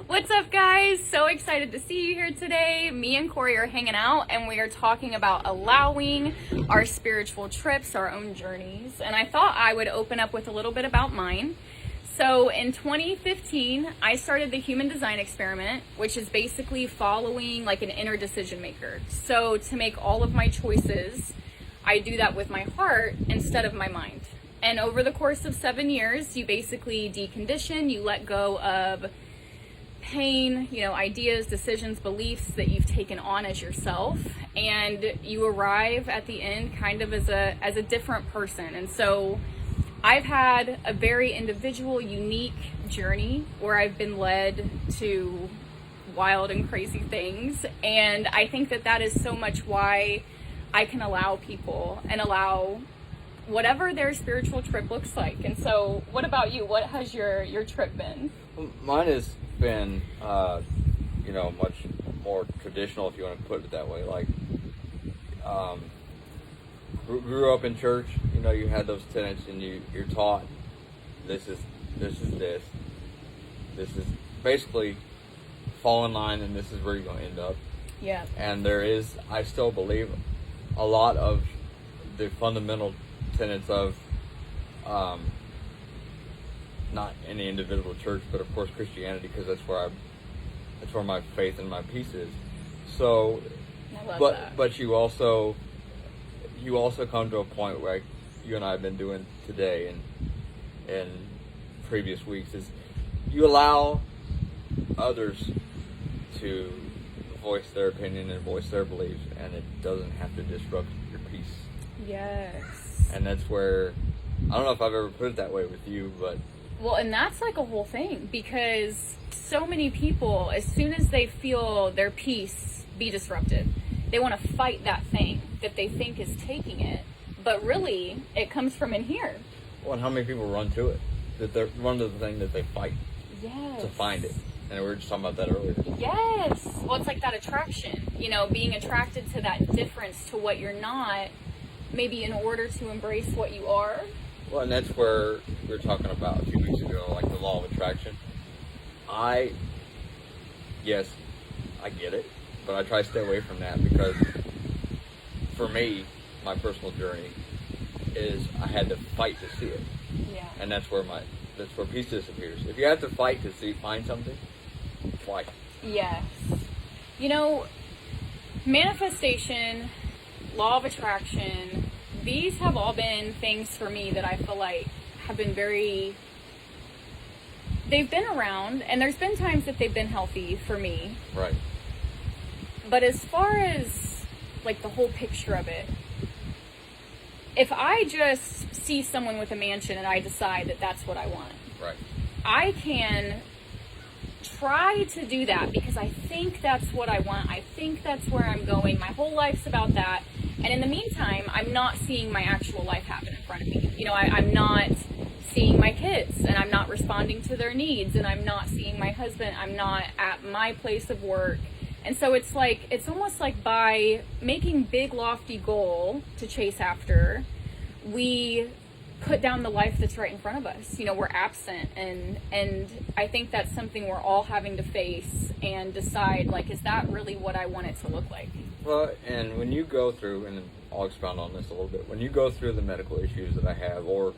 What's up, guys? So excited to see you here today. Me and Corey are hanging out and we are talking about allowing our spiritual trips, our own journeys. And I thought I would open up with a little bit about mine. So in 2015, I started the human design experiment, which is basically following like an inner decision maker. So to make all of my choices, I do that with my heart instead of my mind. And over the course of 7 years, you basically decondition, you let go of pain, ideas, decisions, beliefs that you've taken on as yourself, and you arrive at the end kind of as a different person. And so I've had a very individual, unique journey where I've been led to wild and crazy things, and I think that is so much why I can allow people and allow whatever their spiritual trip looks like. And so what about you? What has your trip been? Mine has been, much more traditional, if you want to put it that way. Like, grew up in church. You had those tenets, and you're taught this is this is basically fall in line, and this is where you're going to end up. Yeah. And I still believe a lot of the fundamental tenets of not any individual church, but of course Christianity, because that's where my faith and my peace is. So, but you also come to a point where you and I have been doing today and previous weeks is you allow others to voice their opinion and voice their beliefs, and it doesn't have to disrupt your peace. Yes. And that's where, I don't know if I've ever put it that way with you, but... Well, and that's like a whole thing, because so many people, as soon as they feel their peace be disrupted, they want to fight that thing that they think is taking it, but really, it comes from in here. Well, and how many people run to it? That one of the things that they fight to find it. And we were just talking about that earlier. Yes. Well, it's like that attraction, being attracted to that difference, to what you're not, maybe in order to embrace what you are. Well, and that's where we were talking about a few weeks ago, like the law of attraction. Yes, I get it, but I try to stay away from that because for me, my personal journey is I had to fight to see it. Yeah. And that's where peace disappears. If you have to fight to find something, fight. Yes. Manifestation, law of attraction, these have all been things for me that I feel like have been they've been around, and there's been times that they've been healthy for me. Right. But as far as like the whole picture of it, if I just see someone with a mansion and I decide that that's what I want, right, I can try to do that because I think that's what I want. I think that's where I'm going. My whole life's about that. And in the meantime, I'm not seeing my actual life happen in front of me. I'm not seeing my kids, and I'm not responding to their needs, and I'm not seeing my husband. I'm not at my place of work. And so it's almost like by making big, lofty goal to chase after, we put down the life that's right in front of us. We're absent, and I think that's something we're all having to face and decide, like, is that really what I want it to look like? Well, and when you go through, and I'll expound on this a little bit, when you go through the medical issues that I have, or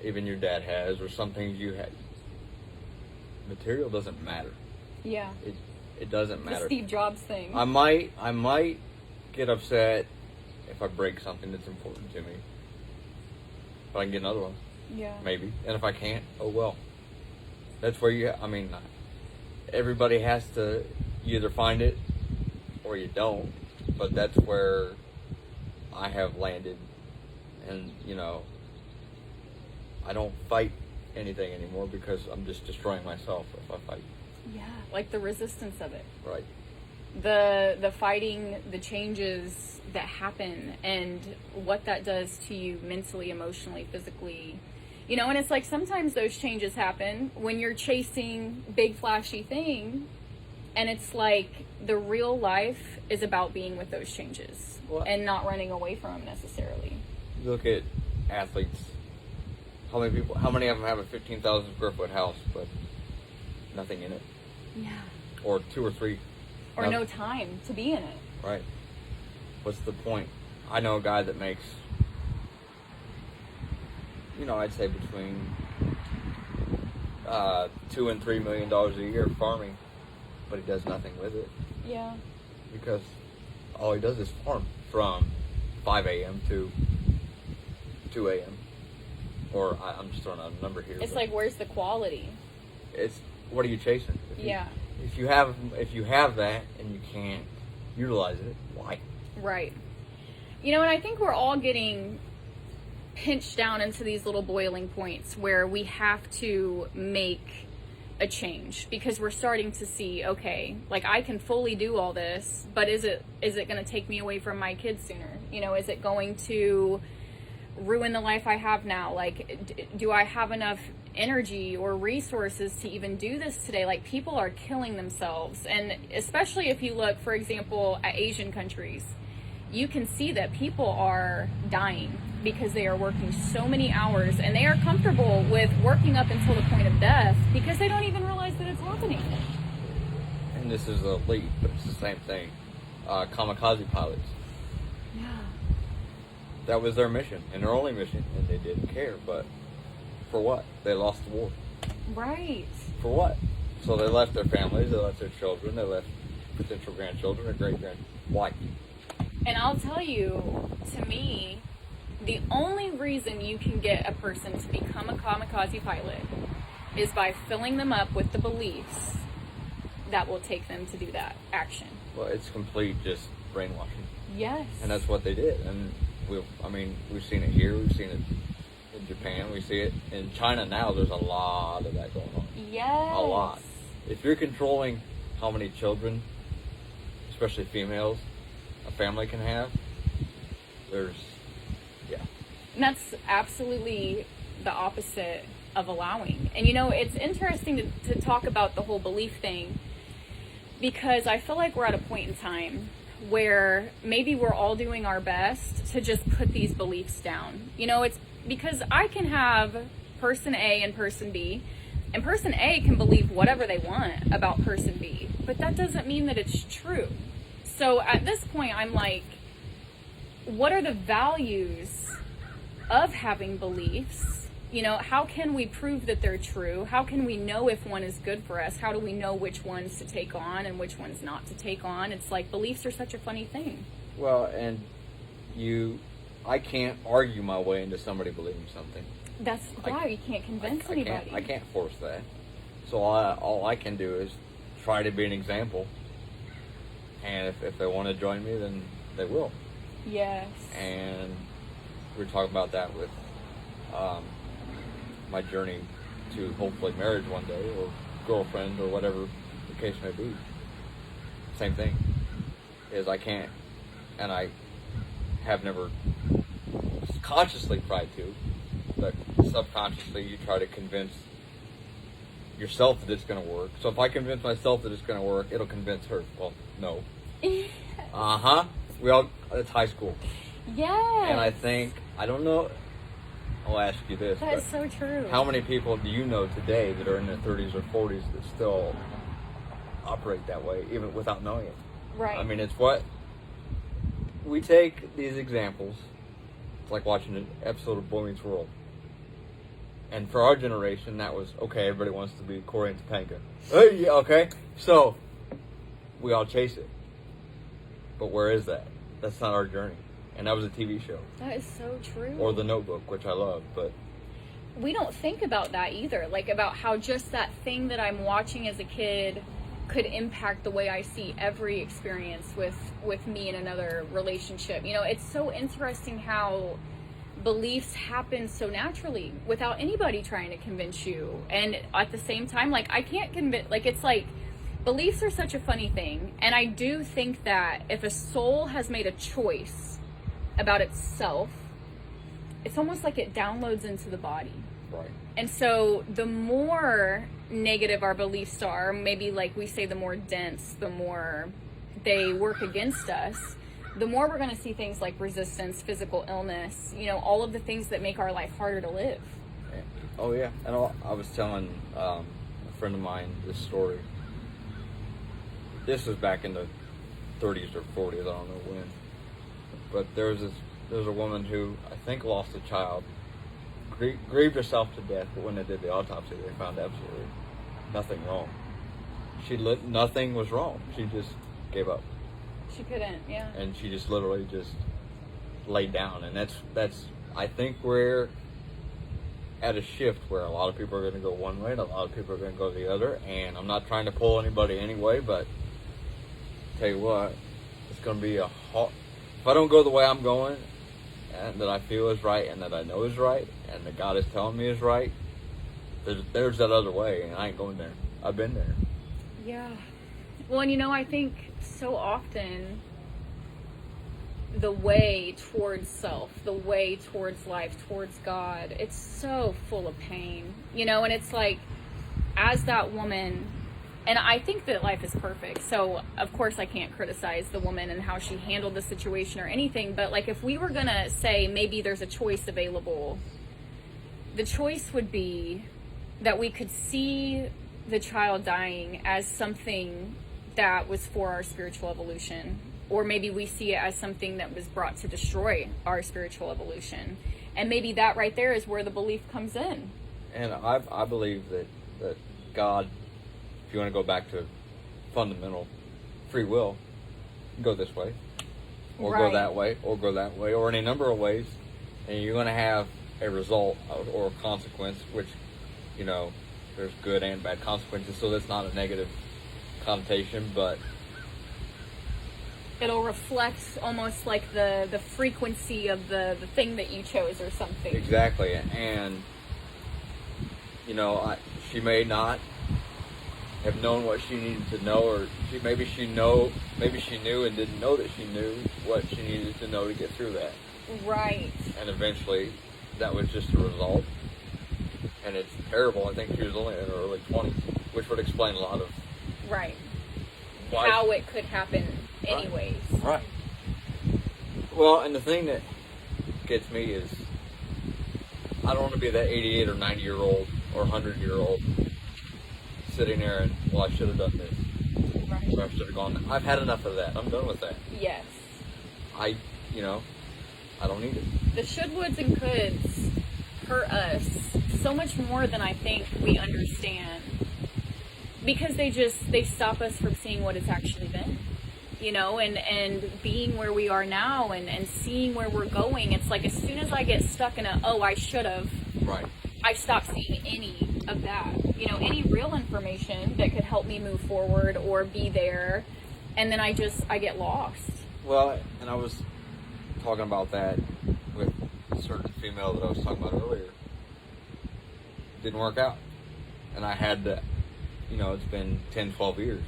even your dad has, or some things you had, material doesn't matter. Yeah. It doesn't matter. The Steve Jobs thing. I might get upset if I break something that's important to me. But I can get another one. Yeah. Maybe. And if I can't, oh well. That's where everybody has to, you either find it or you don't. But that's where I have landed. And, I don't fight anything anymore because I'm just destroying myself if I fight. Yeah, like the resistance of it. Right. The fighting, the changes that happen, and what that does to you mentally, emotionally, physically. And it's like sometimes those changes happen when you're chasing big flashy thing, and it's like the real life is about being with those changes and not running away from them necessarily. Look at athletes. How many of them have a 15,000 square foot house but nothing in it? Yeah. Or 2 or 3. Or no time to be in it. Right. What's the point? I know a guy that makes, I'd say between $2 and $3 million a year farming, but he does nothing with it. Yeah. Because all he does is farm from 5 a.m. to 2 a.m. Or I'm just throwing out a number here. It's like, where's the quality? It's, what are you chasing? Yeah. If you have that and you can't utilize it, why? Right. And I think we're all getting pinched down into these little boiling points where we have to make a change, because we're starting to see, okay, like, I can fully do all this, but is it going to take me away from my kids sooner? Is it going to ruin the life I have now? Like, do I have enough energy or resources to even do this today? Like, people are killing themselves. And especially if you look, for example, at Asian countries, you can see that people are dying because they are working so many hours, and they are comfortable with working up until the point of death because they don't even realize that it's happening. And this is elite, but it's the same thing. Kamikaze pilots. Yeah. That was their mission, and their only mission, and they didn't care. But for what? They lost the war. Right. For what? So they left their families, they left their children, they left potential grandchildren or great-grand. Why? And I'll tell you, to me, the only reason you can get a person to become a kamikaze pilot is by filling them up with the beliefs that will take them to do that action. Well, it's complete just brainwashing. Yes. And that's what they did. And we've seen it here, we've seen it in Japan, we see it in China now. There's a lot of that going on. Yes. A lot. If you're controlling how many children, especially females, a family can have, And that's absolutely the opposite of allowing. And it's interesting to talk about the whole belief thing, because I feel like we're at a point in time where maybe we're all doing our best to just put these beliefs down. It's because I can have person A and person B, and person A can believe whatever they want about person B, but that doesn't mean that it's true. So at this point, I'm like, what are the values of having beliefs? How can we prove that they're true? How can we know if one is good for us? How do we know which ones to take on and which ones not to take on? It's like, beliefs are such a funny thing. Well, and I can't argue my way into somebody believing something. That's why you can't convince anybody. I can't force that. So all I can do is try to be an example. And if they want to join me, then they will. Yes. And we're talking about that with my journey to hopefully marriage one day, or girlfriend, or whatever the case may be. Same thing. Is I can't, and I have never consciously tried to, but subconsciously you try to convince yourself that it's going to work. So if I convince myself that it's going to work, it'll convince her. Well, no. It's high school. Yes. And I don't know, I'll ask you this. That is so true. How many people do you know today that are in their 30s or 40s that still operate that way, even without knowing it? Right. I mean, it's what we take these examples. It's like watching an episode of Boy Meets World. And for our generation, that was, okay, everybody wants to be Corey and Topanga. Yeah, okay. So, we all chase it. But where is that? That's not our journey. And that was a TV show. That is so true. Or The Notebook, which I love, but we don't think about that either. Like, about how just that thing that I'm watching as a kid could impact the way I see every experience with me in another relationship. It's so interesting how beliefs happen so naturally without anybody trying to convince you. And at the same time, like, I can't convince, like, it's like, beliefs are such a funny thing. And I do think that if a soul has made a choice about itself, it's almost like it downloads into the body. right. And so the more negative our beliefs are, maybe like we say, the more dense, the more they work against us, the more we're going to see things like resistance, physical illness, all of the things that make our life harder to live. Oh yeah. And I was telling a friend of mine this story. this is back in the 30s or 40s, I don't know when. But there's a woman who I think lost a child, grieved herself to death, but when they did the autopsy, they found absolutely nothing wrong. Nothing was wrong. She just gave up. She couldn't, yeah. And she just literally just laid down. And that's I think we're at a shift where a lot of people are going to go one way and a lot of people are going to go the other. And I'm not trying to pull anybody anyway, but tell you what, it's going to be a hard. If I don't go the way I'm going, and that I feel is right, and that I know is right, and that God is telling me is right, there's that other way, and I ain't going there. I've been there. Yeah. Well, and I think so often the way towards self, the way towards life, towards God, it's so full of pain, and it's like, as that woman, and I think that life is perfect, so of course I can't criticize the woman and how she handled the situation or anything, but like, if we were gonna say maybe there's a choice available, the choice would be that we could see the child dying as something that was for our spiritual evolution, or maybe we see it as something that was brought to destroy our spiritual evolution, and maybe that right there is where the belief comes in. And I believe that God, if you want to go back to fundamental free will, go this way, or go that way, or go that way, or any number of ways, and you're going to have a result or a consequence, which, there's good and bad consequences, so that's not a negative connotation, but it'll reflect almost like the frequency of the thing that you chose or something. Exactly. And she may not have known what she needed to know, or maybe she knew and didn't know that she knew what she needed to know to get through that. Right. And eventually that was just a result, and it's terrible. I think she was only in her early 20s, which would explain a lot of how it could happen anyways. Right. Well, and the thing that gets me is I don't want to be that 88 or 90-year-old or 100-year-old sitting there and, well, I should have done this. Right. Or I should have gone. I've had enough of that. I'm done with that. Yes. I don't need it. The should, woulds, and coulds hurt us so much more than I think we understand, because they stop us from seeing what it's actually been, and being where we are now and seeing where we're going. It's like, as soon as I get stuck in I should have, right, I stop seeing any of that, any real information that could help me move forward or be there, and then I get lost. Well, and I was talking about that with a certain female that I was talking about earlier. Didn't work out, and I had to, it's been 10, 12 years,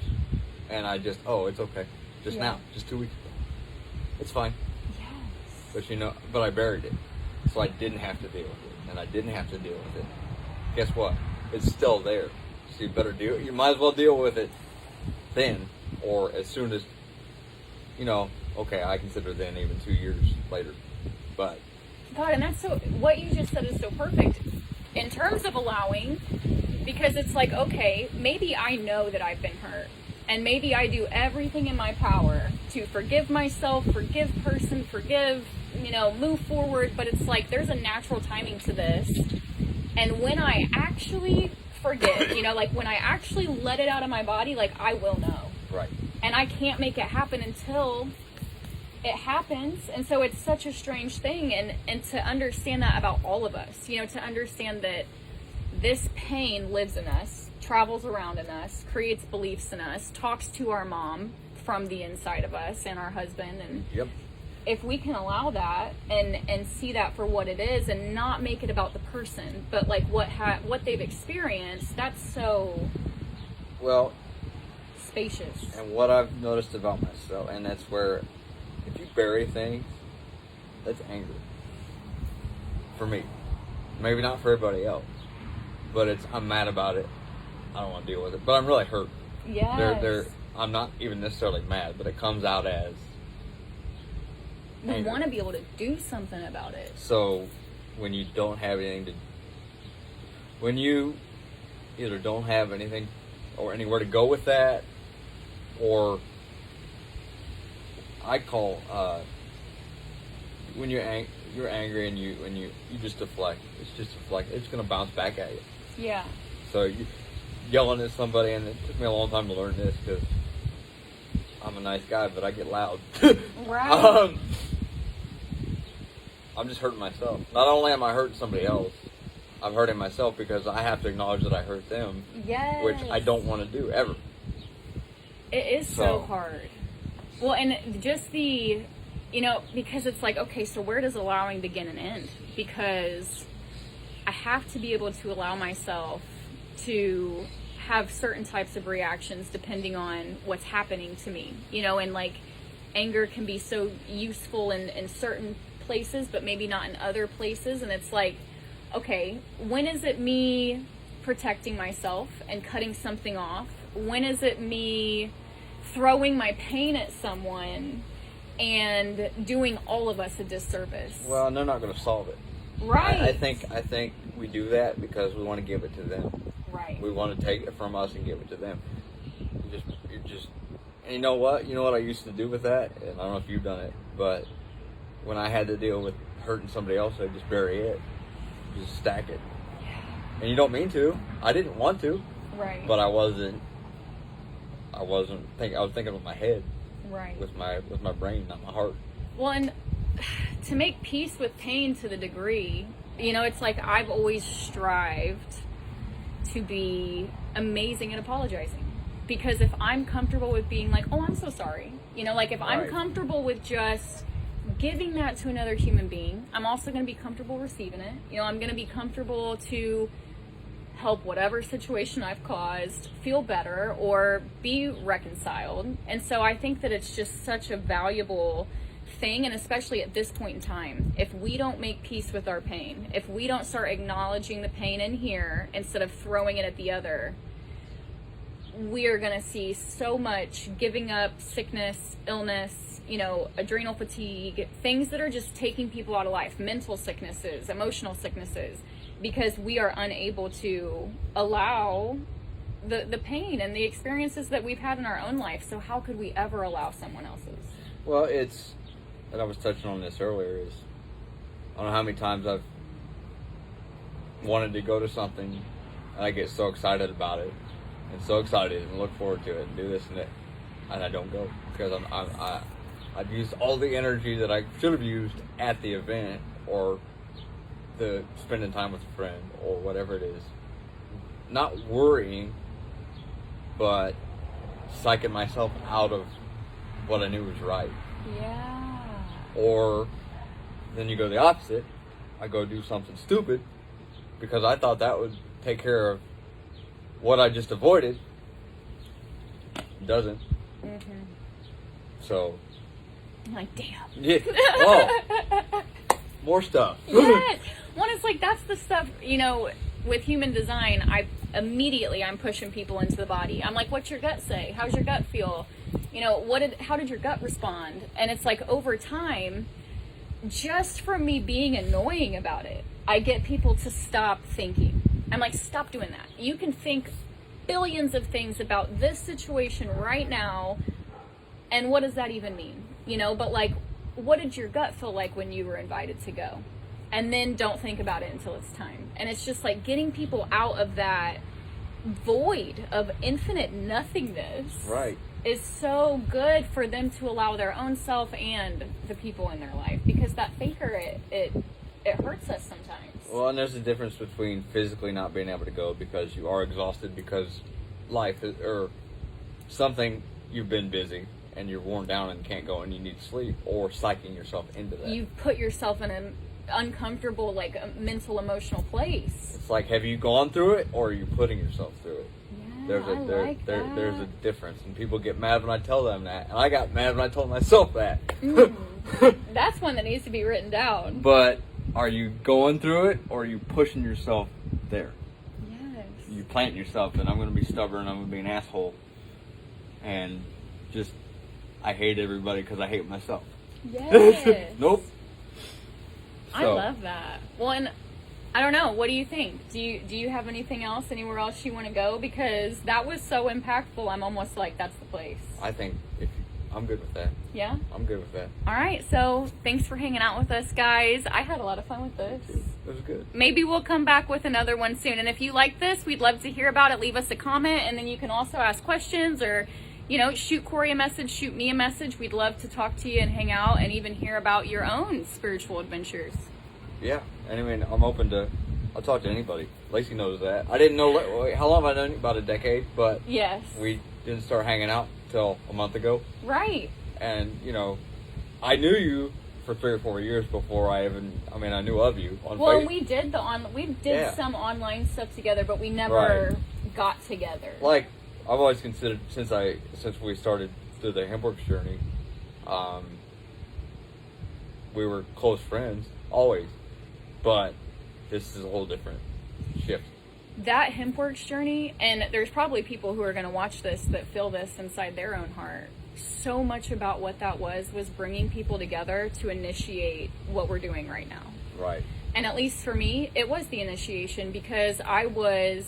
and I just, it's okay, now, just 2 weeks ago, it's fine. Yes. But I buried it, so I didn't have to deal with it, and I didn't have to deal with it. Guess what? It's still there, so you might as well deal with it then, or as soon as, okay, I consider then even 2 years later, but. God, and that's what you just said is so perfect in terms of allowing, because it's like, okay, maybe I know that I've been hurt, and maybe I do everything in my power to forgive myself, forgive person, move forward, but it's like, there's a natural timing to this, and when I actually forgive, like when I actually let it out of my body, like, I will know. Right. And I can't make it happen until it happens. And so it's such a strange thing, and to understand that about all of us, to understand that this pain lives in us, travels around in us, creates beliefs in us, talks to our mom from the inside of us and our husband, and yep. If we can allow that and see that for what it is, and not make it about the person, but like what they've experienced, that's so spacious. And what I've noticed about myself, and that's where, if you bury things, that's anger. For me. Maybe not for everybody else. But I'm mad about it. I don't want to deal with it. But I'm really hurt. Yes. I'm not even necessarily mad, but it comes out as you want to be able to do something about it. So when you don't have anything when you either don't have anything or anywhere to go with that, or I call when you're angry and you just deflect. It's just deflect. It's gonna bounce back at you. Yeah. So you yelling at somebody, and it took me a long time to learn this because I'm a nice guy, but I get loud. Right. I'm just hurting myself. Not only am I hurting somebody else, I'm hurting myself because I have to acknowledge that I hurt them. Yes. Which I don't want to do ever. It is so hard. Well, and just because it's like, okay, so where does allowing begin and end? Because I have to be able to allow myself to have certain types of reactions depending on what's happening to me, and like anger can be so useful in certain places, but maybe not in other places. And it's like, okay, when is it me protecting myself and cutting something off? When is it me throwing my pain at someone and doing all of us a disservice? Well, and they're not going to solve it. Right. I think we do that because we want to give it to them. Right. We want to take it from us and give it to them. And you know what? You know what I used to do with that? And I don't know if you've done it, but when I had to deal with hurting somebody else, I'd just bury it. Just stack it. Yeah. And you don't mean to. I didn't want to. Right. But I was thinking with my head. Right. With my brain, not my heart. Well, and to make peace with pain to the degree, it's like I've always strived to be amazing at apologizing. Because if I'm comfortable with being like, oh, I'm so sorry, like if I'm comfortable with just giving that to another human being, I'm also going to be comfortable receiving it. I'm going to be comfortable to help whatever situation I've caused feel better or be reconciled. And so I think that it's just such a valuable thing, and especially at this point in time, if we don't make peace with our pain, if we don't start acknowledging the pain in here instead of throwing it at the other, we are going to see so much giving up, sickness, illness, adrenal fatigue, things that are just taking people out of life, mental sicknesses, emotional sicknesses, because we are unable to allow the pain and the experiences that we've had in our own life. So how could we ever allow someone else's? Well, and I was touching on this earlier, is I don't know how many times I've wanted to go to something and I get so excited about it and so excited and look forward to it and do this and that, and I don't go because I've used all the energy that I should have used at the event or the spending time with a friend or whatever it is. Not worrying, but psyching myself out of what I knew was right. Yeah. Or then you go the opposite. I go do something stupid because I thought that would take care of what I just avoided. It doesn't. Mm-hmm. So. I'm like, damn. Yeah. Oh. More stuff. Yes. Well, it's like that's the stuff, with human design, I'm pushing people into the body. I'm like, what's your gut say? How's your gut feel? How did your gut respond? And it's like over time, just from me being annoying about it, I get people to stop thinking. I'm like, stop doing that. You can think billions of things about this situation right now, and what does that even mean? But like, what did your gut feel like when you were invited to go? And then don't think about it until it's time. And it's just like getting people out of that void of infinite nothingness. Right. Is so good for them to allow their own self and the people in their life, because that faker, it hurts us sometimes. Well, and there's a difference between physically not being able to go because you are exhausted because life is, or something, you've been busy and you're worn down and can't go and you need sleep, or psyching yourself into that. You put yourself in an uncomfortable, like a mental, emotional place. It's like, have you gone through it or are you putting yourself through it? There's a difference, and people get mad when I tell them that, and I got mad when I told myself that. That's one that needs to be written down. But are you going through it, or are you pushing yourself there? Yes. You plant yourself, and I'm going to be stubborn, I'm going to be an asshole, and just, I hate everybody because I hate myself. Yes. Nope. I love that. Well, and I don't know. What do you think? Do you have anything else, anywhere else you want to go? Because that was so impactful. I'm almost like, that's the place. I think I'm good with that. Yeah? I'm good with that. All right. So thanks for hanging out with us, guys. I had a lot of fun with this. It was good. Maybe we'll come back with another one soon. And if you like this, we'd love to hear about it. Leave us a comment, and then you can also ask questions, or, you know, shoot Corey a message, shoot me a message. We'd love to talk to you and hang out and even hear about your own spiritual adventures. Yeah, and I mean, I'll talk to anybody. Lacy knows that. I didn't know, how long have I known you? About a decade, but yes, we didn't start hanging out till a month ago. Right. And, you know, I knew you for 3 or 4 years before I knew of you on Facebook. Well, we did some online stuff together, but we never got together. Like, I've always considered, since we started through the Hempworks journey, we were close friends, always. But this is a whole different shift. That Hempworks journey, and there's probably people who are going to watch this that feel this inside their own heart. So much about what that was bringing people together to initiate what we're doing right now. Right. And at least for me, it was the initiation, because I was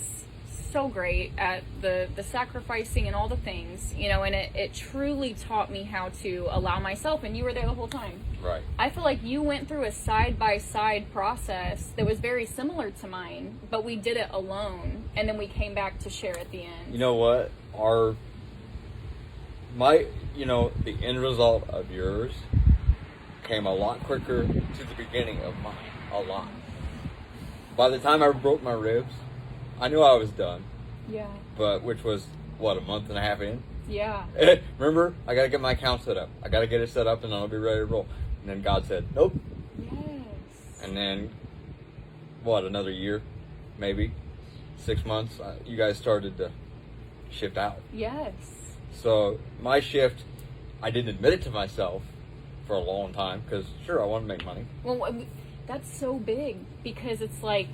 so great at the sacrificing and all the things, you know, and it truly taught me how to allow myself, and you were there the whole time. Right. I feel like you went through a side-by-side process that was very similar to mine, but we did it alone, and then we came back to share at the end. You know what? The end result of yours came a lot quicker to the beginning of mine. A lot. By the time I broke my ribs, I knew I was done. Yeah. But which was, what, a month and a half in? Yeah. Remember, I got to get my account set up. I got to get it set up, and then I'll be ready to roll. And then God said, nope. Yes. And then, what, another year, maybe 6 months, you guys started to shift out. Yes. So my shift, I didn't admit it to myself for a long time, because sure, I want to make money. Well, that's so big, because it's like,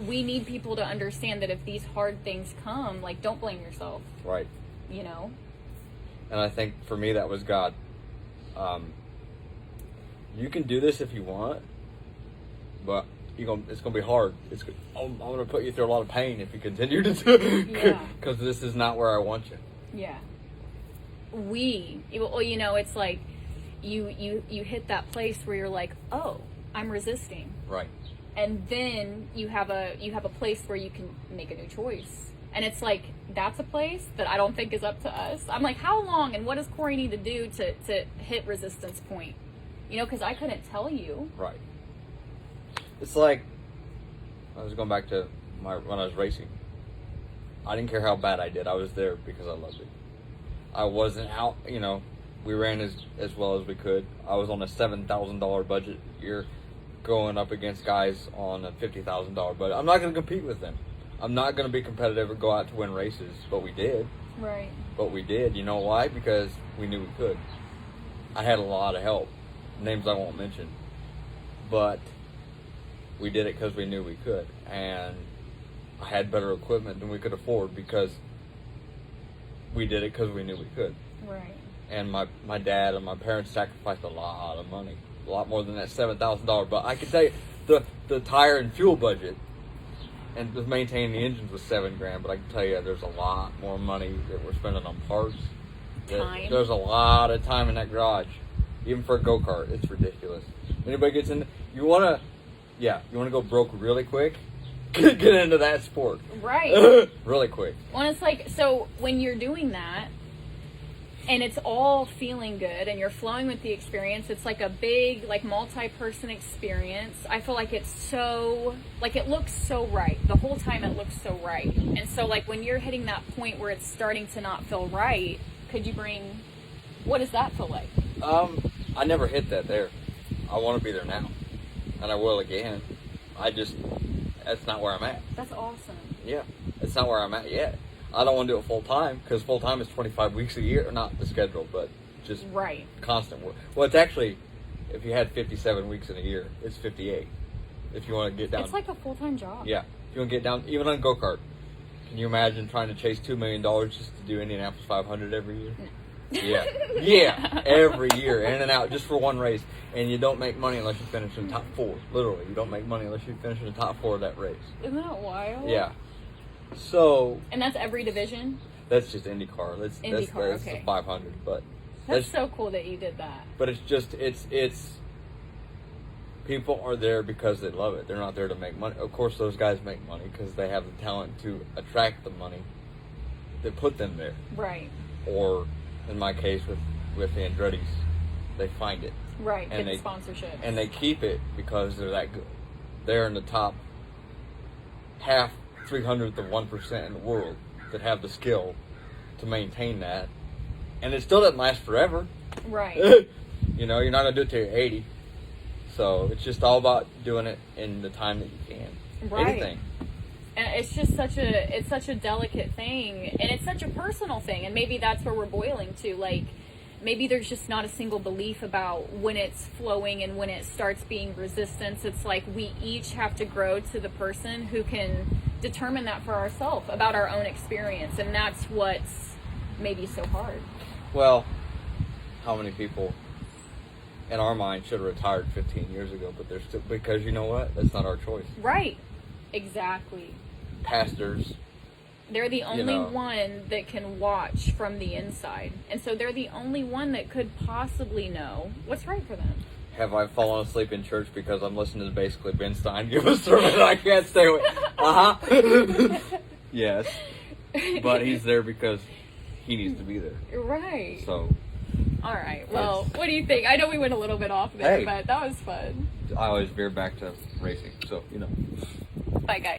we need people to understand that if these hard things come, like, don't blame yourself. Right. You know? And I think for me, that was God. You can do this if you want, but it's going to be hard. I'm going to put you through a lot of pain if you continue to do it. Yeah. Because this is not where I want you. Yeah. You know, it's like you hit that place where you're like, oh, I'm resisting. Right. And then you have a place where you can make a new choice. And it's like, that's a place that I don't think is up to us. I'm like, how long and what does Corey need to do to hit resistance point? You know, because I couldn't tell you. Right. It's like, I was going back to when I was racing. I didn't care how bad I did. I was there because I loved it. I wasn't out, you know, we ran as well as we could. I was on a $7,000 budget year, going up against guys on a $50,000 budget. I'm not going to compete with them. I'm not going to be competitive or go out to win races, but we did. Right. But we did. You know why? Because we knew we could. I had a lot of help. Names I won't mention. But we did it because we knew we could. And I had better equipment than we could afford because we did it because we knew we could. Right. And my dad and my parents sacrificed a lot of money. A lot more than that $7,000. But I can tell you, the tire and fuel budget and just maintaining the engines was $7,000. But I can tell you, there's a lot more money that we're spending on parts. Time. There's a lot of time in that garage, even for a go-kart. It's ridiculous. Anybody gets in, you want to go broke really quick. Get into that sport. Right. Really quick. Well, it's like, so when you're doing that, and it's all feeling good and you're flowing with the experience, it's like a big, like, multi-person experience. I feel like it's so, like, it looks so right. The whole time it looks so right. And so, like, when you're hitting that point where it's starting to not feel right, what does that feel like? I never hit that there. I want to be there now. And I will again. That's not where I'm at. That's awesome. Yeah. It's not where I'm at yet. I don't want to do it full time because full time is 25 weeks a year. Not the schedule, but just constant work. Well, it's actually, if you had 57 weeks in a year, it's 58. If you want to get down. It's like a full-time job. Yeah. If you want to get down, even on a go-kart. Can you imagine trying to chase $2 million just to do Indianapolis 500 every year? No. Yeah, every year, in and out, just for one race. And you don't make money unless you finish in the top 4. Literally, you don't make money unless you finish in the top 4 of that race. Isn't that wild? Yeah. So. And that's every division? That's just IndyCar. That's okay. the 500. But that's so cool that you did that. But it's just it's. People are there because they love it. They're not there to make money. Of course, those guys make money because they have the talent to attract the money that put them there. Right. Or, in my case, with the Andretti's, they find it. Right. And get the sponsorship. And they keep it because they're that good. They're in the top 0.03% of 1% in the world that have the skill to maintain that. And it still doesn't last forever. Right. You know, you're not going to do it till you're 80. So it's just all about doing it in the time that you can. Right. Anything. And it's just such a delicate thing, and it's such a personal thing, and maybe that's where we're boiling to. Like, maybe there's just not a single belief about when it's flowing and when it starts being resistance. It's like we each have to grow to the person who can determine that for ourselves about our own experience, and that's what's maybe so hard. Well, how many people in our mind should have retired 15 years ago, but they're still, because you know what? That's not our choice. Right. Exactly. Pastors. They're the only one that can watch from the inside. And so they're the only one that could possibly know what's right for them. Have I fallen asleep in church because I'm listening to basically Ben Stein give a sermon and I can't stay awake? Yes. But he's there because he needs to be there. Right. So. All right. Well, what do you think? I know we went a little bit off there, but that was fun. I always veer back to racing, so, Bye, guys.